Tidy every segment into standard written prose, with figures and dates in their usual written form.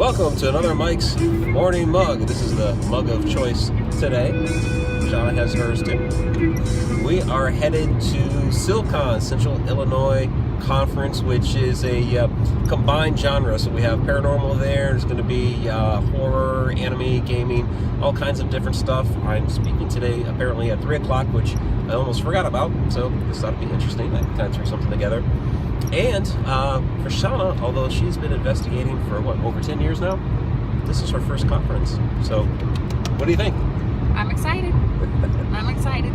Welcome to another Mike's Morning Mug. This is the mug of choice today. Shauna has hers too. We are headed to CIL-CON, Central Illinois Conference, which is a combined genre. So we have paranormal there. There's going to be horror, anime, gaming, all kinds of different stuff. I'm speaking today apparently at 3 o'clock, which I almost forgot about. So this ought to be interesting. I kind of threw something together. And for Shauna, although she's been investigating for over 10 years now, this is her first conference. So what do you think? I'm excited. I'm excited.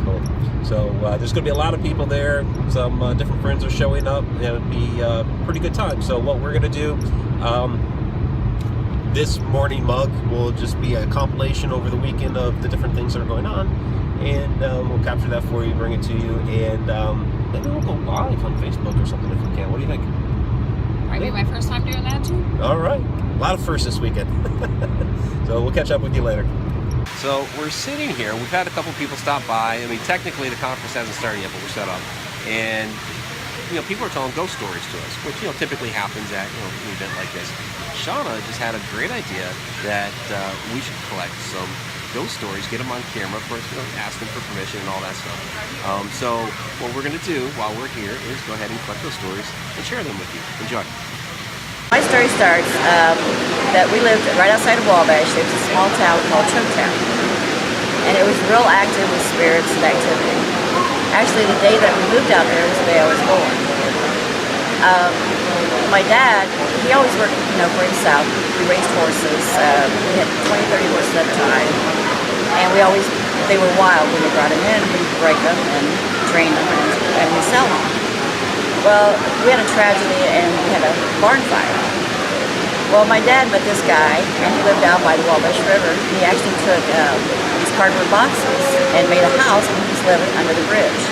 Cool. So there's going to be a lot of people there. Some different friends are showing up. It'll be a pretty good time. So what we're going to do, this morning mug will just be a compilation over the weekend of the different things that are going on. And we'll capture that for you, bring it to you, and maybe we'll go live on Facebook or something if we can. What do you think? Might be my first time doing that too. All right. A lot of firsts this weekend. So we'll catch up with you later. So we're sitting here. We've had a couple people stop by. I mean, technically the conference hasn't started yet, but we're set up. And, people are telling ghost stories to us, which, typically happens at, an event like this. Shauna just had a great idea that we should collect some ghost stories, get them on camera, of course, ask them for permission and all that stuff. So what we're going to do while we're here is go ahead and collect those stories and share them with you. Enjoy. My story starts that we lived right outside of Wabash. There was a small town called Choketown, and it was real active with spirits and activity. Actually, the day that we moved out there was the day I was born. My dad, he always worked, for himself. We raised horses. We had 20, 30 horses at a time. And they were wild when we brought them in. We'd break them and train them and we sell them. Well, we had a tragedy and we had a barn fire. Well, my dad met this guy and he lived out by the Wabash River. He actually took these cardboard boxes and made a house and he was living under the bridge.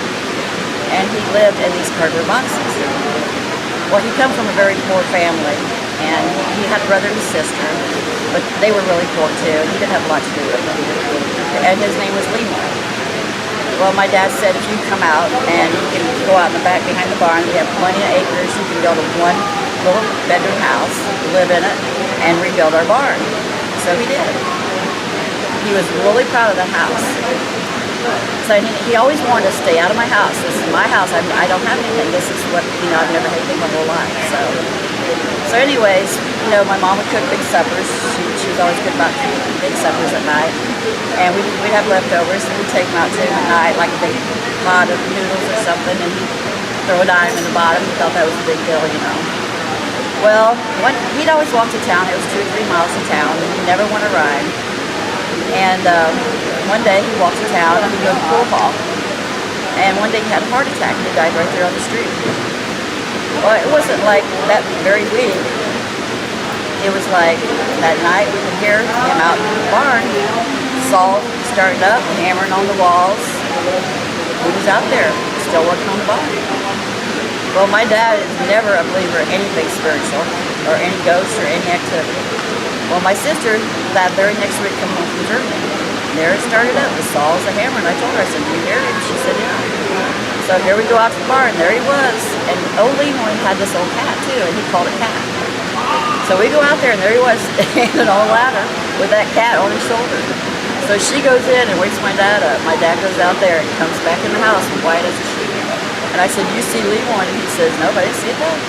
And he lived in these cardboard boxes. Well, he come from a very poor family, and he had a brother and a sister, but they were really poor too. He didn't have a lot to do with them. And his name was Leroy. Well, my dad said, if you come out and you can go out in the back behind the barn, we have plenty of acres, you can build a one little bedroom house, live in it, and rebuild our barn. So he did. He was really proud of the house. So he always wanted to stay out of my house. This is my house. I don't have anything. This is what, I've never had anything my whole life. So anyways, my mom would cook big suppers. She was always good about cooking big suppers at night. And we'd have leftovers, and we'd take them out to him at night, like a big pot of noodles or something, and he'd throw a dime in the bottom. He thought that was a big deal, Well, he'd always walk to town. It was 2 or 3 miles to town, and he never won a ride. And one day he walked to town and he go to the pool hall. And one day he had a heart attack and he died right there on the street. Well, it wasn't like that very week. It was like that night we could hear him out in the barn. Saw starting up, hammering on the walls. He was out there, still working on the barn. Well, my dad is never a believer in anything spiritual or any ghosts or any activity. Well, my sister, that very next week, come home from Germany. There it started up, the saws, the hammer, and I told her, I said, do you hear him? She said, yeah. So here we go out to the barn, there he was. And old Leroy had this old cat, too, and he called it Cat. So we go out there, and there he was, standing on a ladder with that cat on his shoulder. So she goes in and wakes my dad up. My dad goes out there and comes back in the house, white as a sheet. And I said, you see Leroy? And he says, no, I didn't see that.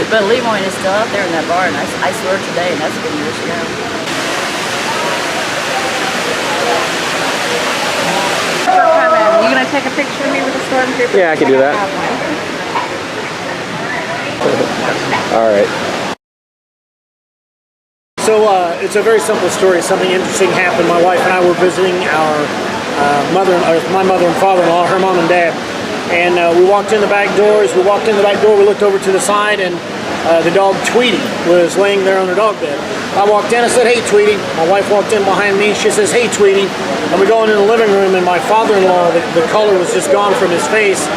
But Leroy is still out there in that barn. I swear today, and that's been years ago. You gonna take a picture of me with the stormtrooper? Yeah, I can do that. All right. So it's a very simple story. Something interesting happened. My wife and I were visiting our my mother and father-in-law, her mom and dad. And we walked in the back door. As we walked in the back door, we looked over to the side, and the dog Tweety was laying there on her dog bed. I walked in, I said, hey, Tweety. My wife walked in behind me. She says, hey, Tweety. And we go into the living room, and my father-in-law, the color was just gone from his face.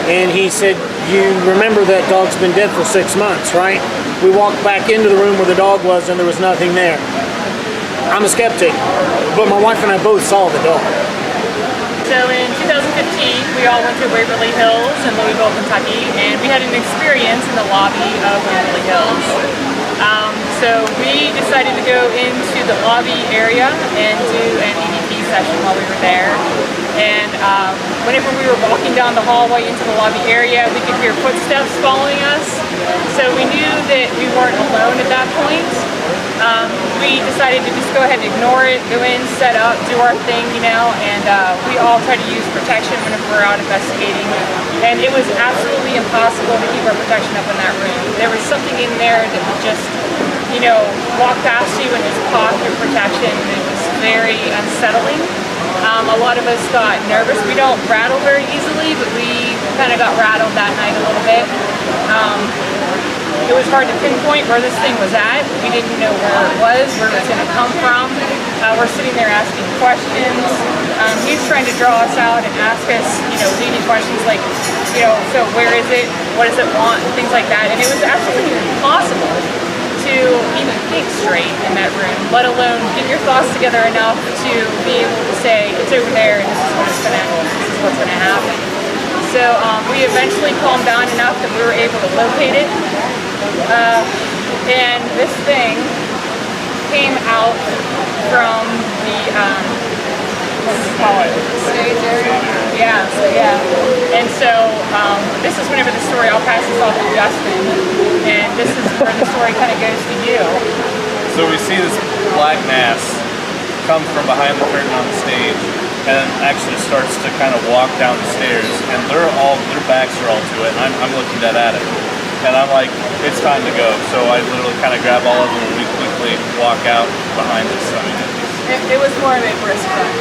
And he said, you remember that dog's been dead for 6 months, right? We walked back into the room where the dog was, and there was nothing there. I'm a skeptic, but my wife and I both saw the dog. So in 2015, we all went to Waverly Hills in Louisville, Kentucky, and we had an experience in the lobby of Waverly Hills. So we decided to go into the lobby area and do an EVP session while we were there. And whenever we were walking down the hallway into the lobby area, we could hear footsteps following us. So we knew that we weren't alone at that point. We decided to just go ahead and ignore it, go in, set up, do our thing, you know, and we all try to use protection whenever we're out investigating. And it was absolutely impossible to keep our protection up in that room. There was something in there that would just, you know, walk past you and just paw through protection. It was very unsettling. A lot of us got nervous. We don't rattle very easily, but we kind of got rattled that night a little bit. It was hard to pinpoint where this thing was at. We didn't know where it was going to come from. We're sitting there asking questions. He's trying to draw us out and ask us, you know, leading questions like, you know, so where is it? What does it want? And things like that. And it was absolutely impossible to even think straight in that room, let alone get your thoughts together enough to be able to say, it's over there and this is what's gonna happen. So we eventually calmed down enough that we were able to locate it. And this thing came out from the stage area. Yeah, so yeah. And so this is whenever the story, I'll pass this off to Justin, and this is where the story kind of goes to you. So we see this black mass come from behind the curtain on the stage, and then actually starts to kind of walk down the stairs, and their backs are all to it, and I'm looking dead at it. And I'm like, it's time to go. So I literally kind of grab all of them and we quickly walk out behind this. I mean, it was more of a brisk run.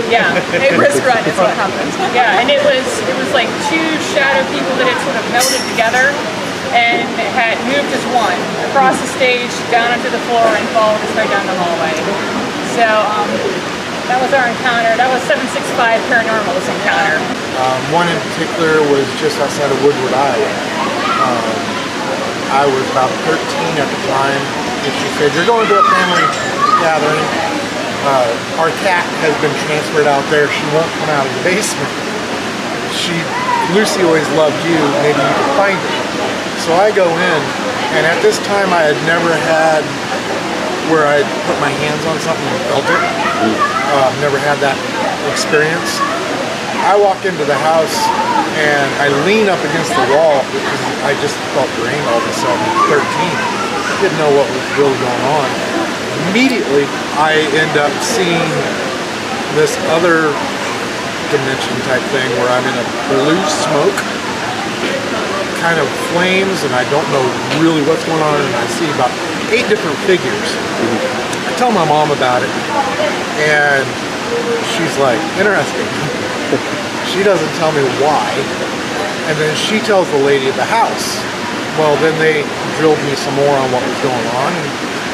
Yeah, a brisk run is what happened. Yeah, and it was like two shadow people that had sort of melded together and had moved as one across the stage, down onto the floor, and followed us right down the hallway. So that was our encounter. That was 765 Paranormal's encounter. One in particular was just outside of Woodward, Iowa. I was about 13 at the time, and she said, "You're going to a family gathering. Our cat has been transferred out there. She won't come out of the basement. Lucy always loved you. Maybe you can find her." So I go in, and at this time I had never had where I'd put my hands on something and felt it. Never had that experience. I walk into the house and I lean up against the wall because I just felt drained all of a sudden. 13. Didn't know what was really going on. Immediately I end up seeing this other dimension type thing where I'm in a blue smoke, kind of flames, and I don't know really what's going on, and I see about 8 different figures. I tell my mom about it, and she's like, interesting. She doesn't tell me why, and then she tells the lady at the house. Well, then they drilled me some more on what was going on, and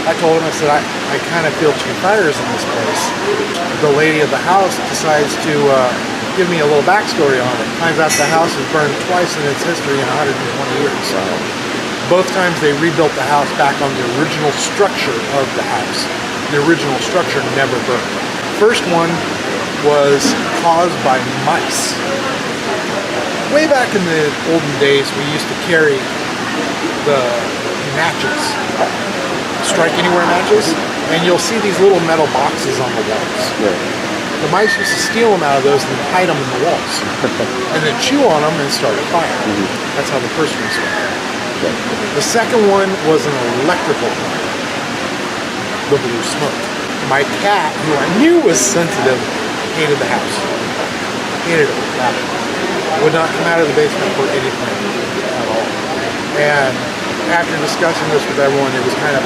I told them, I said, I kind of feel 2 fires in this place. The lady at the house decides to give me a little backstory on it. Finds out the house has burned twice in its history in 120 years. So both times they rebuilt the house back on the original structure of the house. The original structure never burned. First one was caused by mice. Way back in the olden days, we used to carry the matches, strike anywhere matches, and you'll see these little metal boxes on the walls. Yeah. The mice used to steal them out of those and hide them in the walls, and then chew on them and start a fire. That's how the first one started. Yeah. The second one was an electrical fire, the blue smoke. My cat, who I knew was sensitive, hated the house. Hated it. Would not come out of the basement for anything at all. And after discussing this with everyone, it was kind of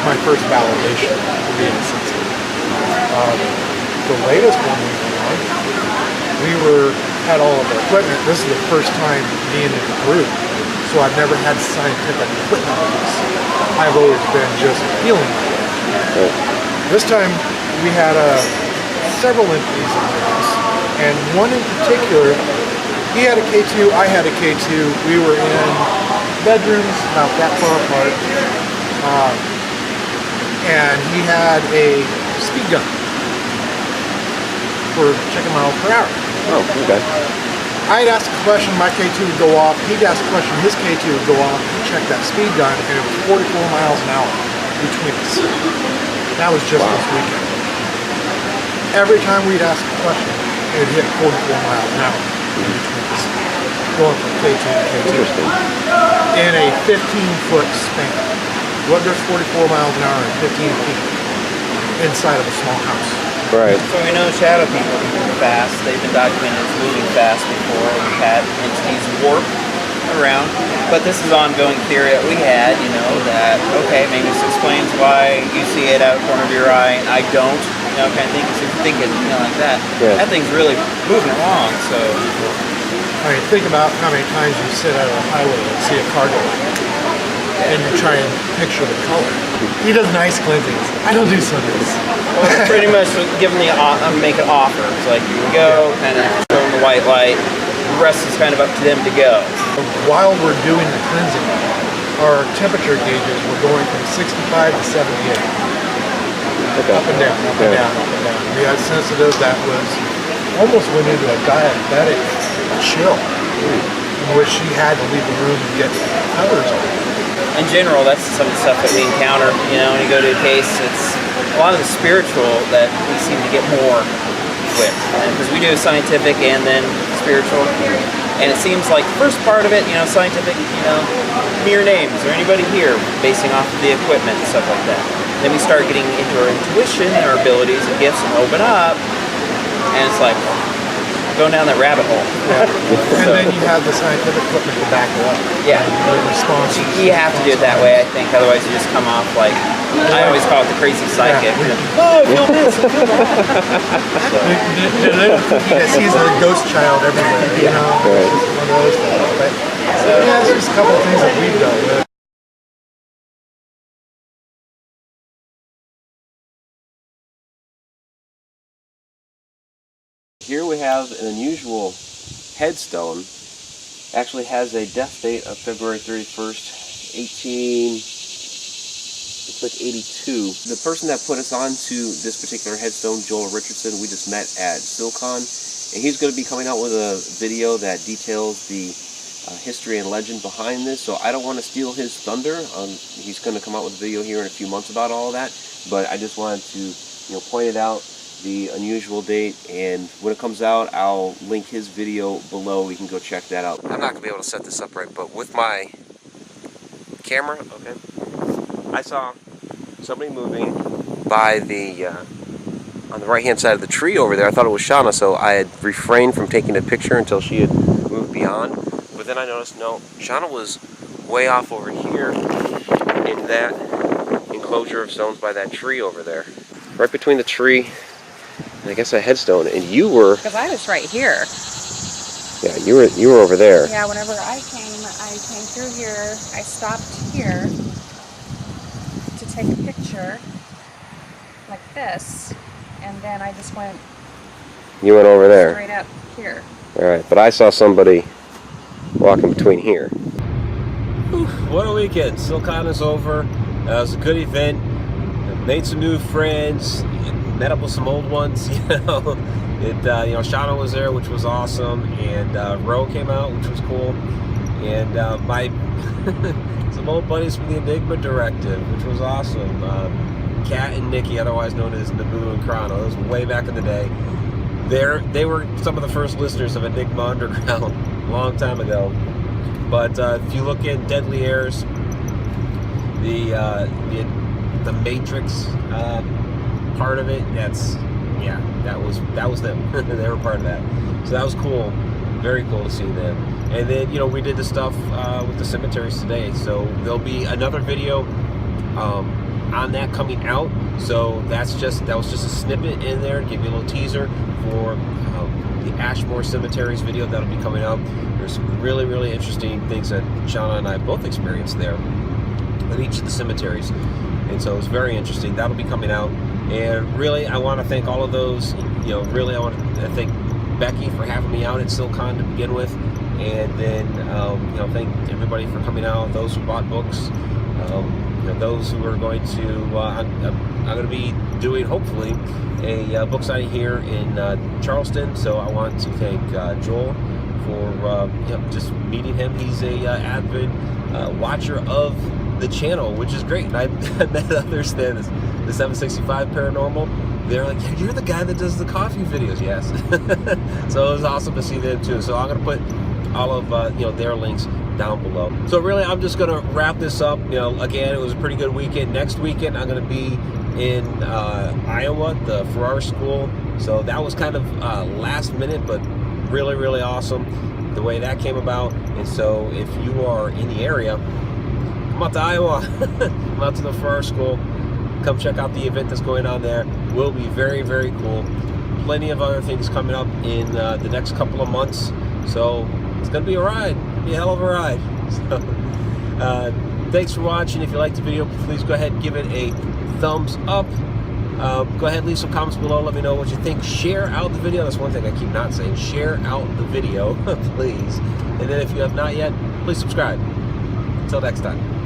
my first validation of being sensitive. The latest one we had all of our equipment. This is the first time being in the group, so I've never had scientific equipment like this. I've always been just feeling it. This time we had several entities in the house, and one in particular, he had a K2, I had a K2. We were in bedrooms about that far apart, and he had a speed gun for checking miles per hour. Oh, okay. I'd ask a question, my K2 would go off. He'd ask a question, his K2 would go off. He'd check that speed gun, and it was 44 miles an hour between us. That was just this weekend. Every time we'd ask a question, it would hit 44 miles an hour between us, going from K2 to K2. Interesting. In a 15-foot span. What does 44 miles an hour in 15 feet inside of a small house? Right. So we know shadow people move fast. They've been documented as moving fast before. We've had entities warp around. But this is ongoing theory that we had, you know, that, okay, maybe this explains why you see it out of the corner of your eye and I don't, you know, kind of thing. So you're thinking, you know, like that. Yeah. That thing's really moving along, so. I mean, think about how many times you sit out on a highway and see a car go by, and you try and picture the color. He does nice cleansings. I don't do some of this. Well, pretty much give them make an offer. It's like, you go, kind of show them the white light. The rest is kind of up to them to go. While we're doing the cleansing, our temperature gauges were going from 65 to 78. Okay. Up and down, up and down, up and down. We had sensitive that was almost went into a diabetic chill, in which she had to leave the room and get covers on. In general, that's some of the stuff that we encounter. You know, when you go to a case, it's a lot of the spiritual that we seem to get more with. Because we do scientific and then spiritual. And it seems like the first part of it, you know, scientific, you know, mere names, or anybody here, basing off of the equipment and stuff like that. Then we start getting into our intuition and our abilities and gifts and open up. And it's like, going down that rabbit hole. Yeah. And then you have the scientific equipment to back it up. Yeah. The responses. You have to do it that way, I think. Otherwise, you just come off like, I always call it the crazy psychic. Oh, I feel this, I feel that. Yes, he's a ghost child everywhere, you know? Right. It's just one of those things. But, so, yeah, it's just a couple of things that we've dealt with. Here we have an unusual headstone. Actually has a death date of February 31st, 82. The person that put us onto this particular headstone, Joel Richardson, we just met at CIL-CON, and he's going to be coming out with a video that details the history and legend behind this, so I don't want to steal his thunder. He's going to come out with a video here in a few months about all of that, but I just wanted to, you know, point it out, the unusual date, and when it comes out, I'll link his video below. You can go check that out. I'm not going to be able to set this up right, but with my camera, okay, I saw somebody moving by the, on the right-hand side of the tree over there. I thought it was Shauna, so I had refrained from taking a picture until she had moved beyond. But then I noticed, no, Shauna was way off over here in that enclosure of stones by that tree over there. Right between the tree and I guess a headstone, and you were... Because I was right here. Yeah, you were over there. Yeah, whenever I came through here. I stopped here to take a picture like this, and then I just went... You went over there. Straight up here. Alright, but I saw somebody walking between here. Whew, what a weekend. CIL-CON is over. It was a good event. Made some new friends. Met up with some old ones. You know, Shauna was there, which was awesome, and Ro came out, which was cool, and my some old buddies from the Enigma Directive, which was awesome. Kat and Nikki, otherwise known as Naboo and Chrono. It was way back in the day. They were some of the first listeners of Enigma Underground a long time ago. But if you look in Deadly Airs, the Matrix part of it, that was them. They were part of that, so that was cool, very cool to see them. And then we did the stuff with the cemeteries today, so there'll be another video on that coming out. So that was just a snippet in there to give you a little teaser for the Ashmore Cemeteries video that'll be coming out. There's some really, really interesting things that Shauna and I both experienced there at each of the cemeteries, and so it's very interesting. That'll be coming out. And really, I want to thank all of those. Really, I want to thank Becky for having me out at CIL-CON to begin with, and then thank everybody for coming out. Those who bought books, those who are going to. I'm going to be doing hopefully a book signing here in Charleston. So I want to thank Joel for just meeting him. He's a avid watcher of the channel, which is great. And I met others there, the 765 Paranormal. They're like, yeah, you're the guy that does the coffee videos. Yes. So it was awesome to see them too. So I'm going to put all of their links down below. So really, I'm just going to wrap this up. Again, it was a pretty good weekend. Next weekend, I'm going to be in Iowa, the Farrar School. So that was kind of last minute, but really, really awesome the way that came about. And so if you are in the area, come out to Iowa, come out to the Farrar School, come check out the event that's going on there. Will be very, very cool. Plenty of other things coming up in the next couple of months. So it's going to be a ride. It'll be a hell of a ride. So, thanks for watching. If you liked the video, please go ahead and give it a thumbs up. Go ahead and leave some comments below. Let me know what you think. Share out the video. That's one thing I keep not saying. Share out the video, please. And then if you have not yet, please subscribe. Until next time.